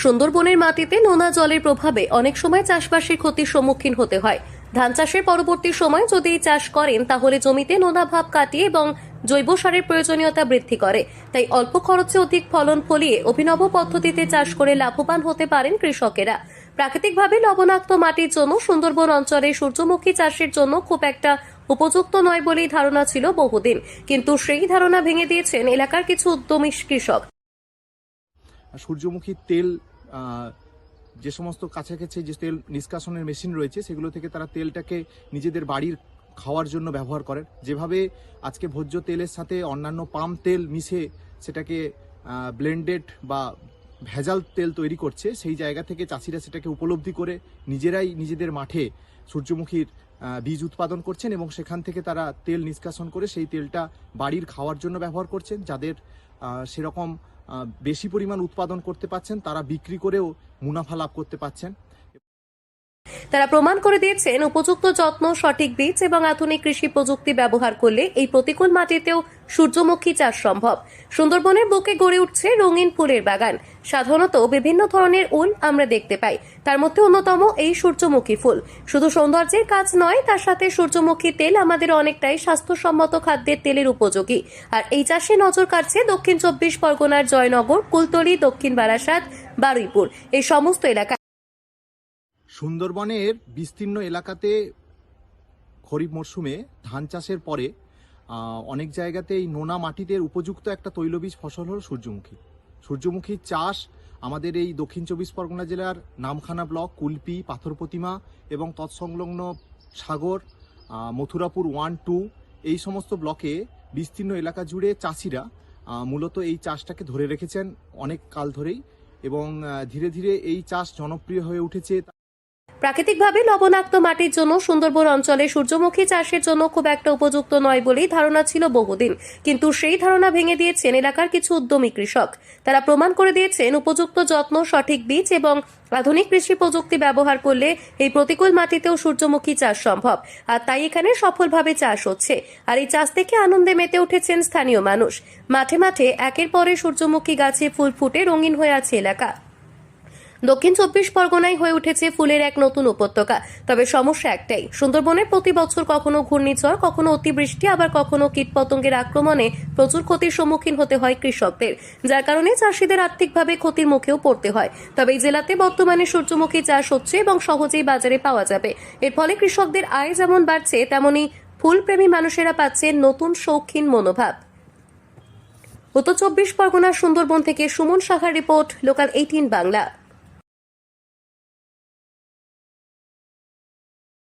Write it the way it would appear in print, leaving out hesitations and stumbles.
সুন্দরবনের মাটিতে নোনা জলের প্রভাবে অনেক সময় চাষবাসের ক্ষতির সম্মুখীন হতে হয়। ধান চাষের পরবর্তী সময় যদি চাষ করেন তাহলে জমিতে নোনা ভাব কাটিয়ে এবং জৈব সারের প্রয়োজনীয়তা বৃদ্ধি করে। তাই অল্প খরচে অধিক ফলন ফলিয়ে অভিনব পদ্ধতিতে চাষ করে লাভবান হতে পারেন কৃষকেরা। প্রাকৃতিকভাবে লবণাক্ত মাটির জন্য সুন্দরবন অঞ্চলে সূর্যমুখী চাষের জন্য খুব একটা উপযুক্ত নয় বলেই ধারণা ছিল বহুদিন, কিন্তু সেই ধারণা ভেঙে দিয়েছেন এলাকার কিছু উদ্যমী কৃষক। সূর্যমুখী তেল যে সমস্ত কাছাকাছি যে তেল নিষ্কাশনের মেশিন রয়েছে সেগুলো থেকে তারা তেলটাকে নিজেদের বাড়ির খাওয়ার জন্য ব্যবহার করেন। যেভাবে আজকে ভোজ্য তেলের সাথে অন্যান্য পাম তেল মিশে সেটাকে ব্লেন্ডেড বা ভেজাল তেল তৈরি করছে, সেই জায়গা থেকে চাষিরা সেটাকে উপলব্ধি করে নিজেরাই নিজেদের মাঠে সূর্যমুখীর বীজ উৎপাদন করছেন এবং সেখান থেকে তারা তেল নিষ্কাশন করে সেই তেলটা বাড়ির খাওয়ার জন্য ব্যবহার করছেন। যাদের সেরকম বেশি পরিমাণ উৎপাদন করতে পারছেন তারা বিক্রি করেও মুনাফা লাভ করতে পারছেন। তারা প্রমাণ করে দিয়েছেন উপযুক্ত যত্ন, সঠিক বীজ এবং আধুনিক কৃষি প্রযুক্তি ব্যবহার করলে এই প্রতিকূল মাটিতেও সূর্যমুখী চাষ সম্ভব। সুন্দরবনের বুকে গড়ে উঠছে রঙিন ফুলের বাগান। সাধারণত বিভিন্ন ধরনের উল আমরা দেখতে পাই, তার মধ্যে অন্যতম এই সূর্যমুখী ফুল। শুধু সৌন্দর্যের কাজ নয়, তার সাথে সূর্যমুখী তেল আমাদের অনেকটাই স্বাস্থ্যসম্মত খাদ্যের তেলের উপযোগী। আর এই চাষে নজর কাটছে দক্ষিণ 24 পরগনার জয়নগর, কুলতলি, দক্ষিণ বারাসাত, বারুইপুর এই সমস্ত এলাকা। সুন্দরবনের বিস্তীর্ণ এলাকাতে খরিফ মরশুমে ধান চাষের পরে অনেক জায়গাতে এই নোনা মাটিতে উপযুক্ত একটা তৈলবীজ ফসল হল সূর্যমুখী। সূর্যমুখীর চাষ আমাদের এই দক্ষিণ 24 পরগনা জেলার নামখানা ব্লক, কুলপি, পাথর প্রতিমা এবং তৎসংলগ্ন সাগর, মথুরাপুর 1, 2 এই সমস্ত ব্লকে বিস্তীর্ণ এলাকা জুড়ে চাষিরা মূলত এই চাষটাকে ধরে রেখেছেন অনেক কাল ধরেই এবং ধীরে ধীরে এই চাষ জনপ্রিয় হয়ে উঠেছে। প্রাকৃতিকভাবে লবণাক্ত মাটির জন্য সুন্দরবন অঞ্চলে সূর্যমুখী চাষের জন্য খুব একটা উপযুক্ত নয় বলেই ধারণা ছিল বহুদিন, কিন্তু সেই ধারণা ভেঙে দিয়েছেন এলাকার কিছু উদ্যমী কৃষক। তারা প্রমাণ করে দিয়েছেন উপযুক্ত যত্ন, সঠিক বীজ এবং আধুনিক কৃষি প্রযুক্তি ব্যবহার করলে এই প্রতিকূল মাটিতেও সূর্যমুখী চাষ সম্ভব। আর তাই এখানে সফলভাবে চাষ হচ্ছে। আর এই চাষ থেকে আনন্দে মেতে উঠেছেন স্থানীয় মানুষ। মাঠে মাঠে একের পরে সূর্যমুখী গাছে ফুল ফুটে রঙিন হয়ে আছে এলাকা। দক্ষিণ 24 পরগনায় হয়ে উঠেছে ফুলের এক নতুন উপত্যকা। তবে সমস্যা একটাই, সুন্দরবনে প্রতি বছর কখনো ঘূর্ণিঝড়, কখনো অতিবৃষ্টি, আবার কখনো কীটপতঙ্গের আক্রমণে প্রচুর ক্ষতির সম্মুখীন হতে হয় কৃষকদের, যার কারণে চাষিদের আর্থিকভাবে ক্ষতির মুখেও পড়তে হয়। তবে এই জেলাতে বর্তমানে সূর্যমুখী চাষ হচ্ছে এবং সহজেই বাজারে পাওয়া যাবে। এর ফলে কৃষকদের আয় যেমন বাড়ছে, তেমনি ফুলপ্রেমী মানুষেরা পাচ্ছেন নতুন শৌখিন মনোভাব। উত্তর 24 পরগনার সুন্দরবন থেকে সুমন সাহার রিপোর্ট, লোকাল 18 বাংলা।